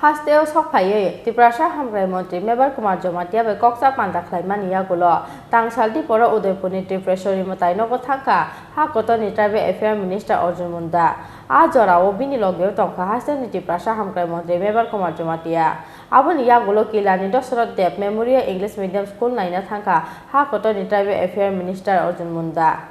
Hasteo Sokpaye, Tiprasha Hamre Monte, Mebar Kumar Jomatia, Coxa Panda Claimania Gulo, Tangsal Tipura Udepuni Pressure Motaino Thangkha, Hakotoni Tribe Affair Minister Arjun Munda, Ajora Obini Logio Thangkha Hasten Tiprasha Hamre Monte, Mebar Kumar Jomatia, Abonia Gulo Killani Dasarath Dep Memorial English Medium School Naina Thangkha, Hakotoni Tribe Affair Minister Arjun Munda.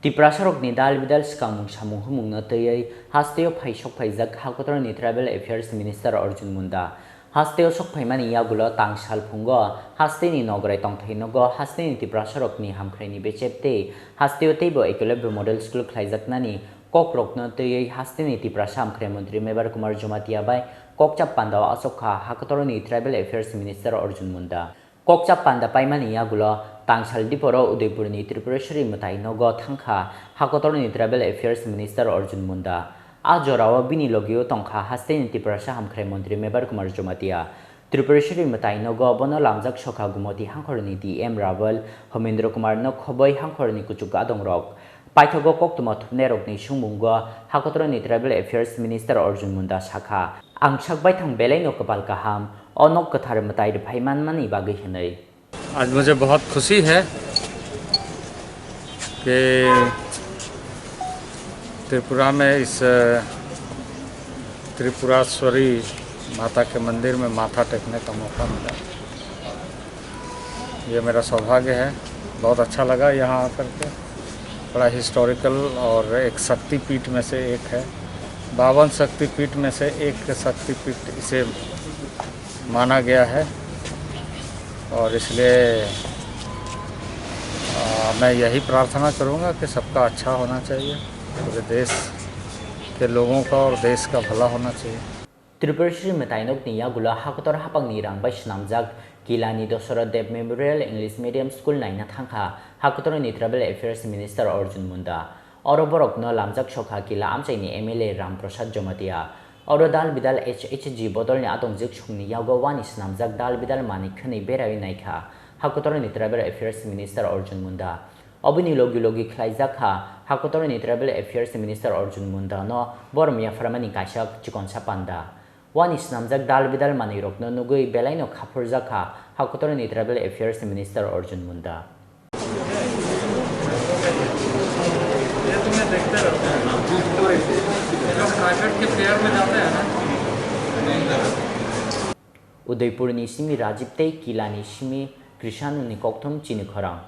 Tripura ni dal bidal skamung samung humung na tayay hasteo phai sok phai jak hakotor ni Tribal Affairs Minister Arjun Munda hasteo sok phai mani ya gulo tangsal phungo haste ni nograi tong thai nogo haste ni Tripura ni hamkhrai ni bechepte hasteo tebo equilibrium model school khlaijak nani kokrok na tayay haste ni Tripura hamkhrai mantri Mebar Kumar Jomatia bai kokchap pandaw asokha hakotor ni Tribal Affairs Minister Arjun Munda kokchap panda paimani ya gulo Tangsal Diporo Udepurni Tripura Matai Nogo Thangkha Hakotorni Tribal Affairs Minister Arjun Munda Ajorawa Bini Logio Thangkha Hasten Tripura Hamkhrai Mantri Mebar Kumar Jomatia Tripura Matai Nogo Bono Lamjak Shokha Gumoti Hangkhorni DM Raval Homendra Kumar no Khoboi Hangkhorni Kuchuka Dongrok Paithogo Koktuma Thupnerokni Shungmungo Hakotorni Tribal Affairs Minister Arjun Munda Shakha Angshak Baithang Beraina Kapal Kaham Onok Kathar Matai Phaiman Mani Bagi Hinai आज मुझे बहुत खुशी है कि त्रिपुरा में इस त्रिपुराश्वरी माता के मंदिर में माथा टेकने का मौका मिला। ये मेरा सौभाग्य है। बहुत अच्छा लगा यहाँ आकर के। बड़ा हिस्टोरिकल और एक शक्तिपीठ में से एक है। 52 शक्तिपीठ में से एक शक्तिपीठ इसे माना गया है और इसलिए मैं यही प्रार्थना करूंगा कि सबका अच्छा होना चाहिए, पूरे देश के लोगों का और देश का भला होना चाहिए। Tripura Matainok ni Yagula Hakotor Hapang Nirang Baishnamjak Killani Dasarath Dep Memorial English Medium School Naina Thangkha Hakotor ni Tribal Affairs Minister Arjun Munda Oroborok no Lamjak Shokha Kila Amchaini MLA Ram Prasad Jomatia Orodal Bidal HHG Bodol ni Atongjik Shungni Yago Wanis Namjak Dal Bidal Manik Khani Beraina Hakotor ni Tribal Affairs Minister Arjun Munda Obini Logi Klaizakha Hakotor ni Tribal Affairs Minister Arjun Munda no Bormia Framani Kashak Chikon Sapanda Wanis Namjak Dal Bidal Manirok no Nugui Belaino Kapurjaka Hakotor ni Tribal Affairs Minister Arjun Munda Udaipur ni Simi Rajipte Killani Simi Krishanu ni Kokthom Chini Khorang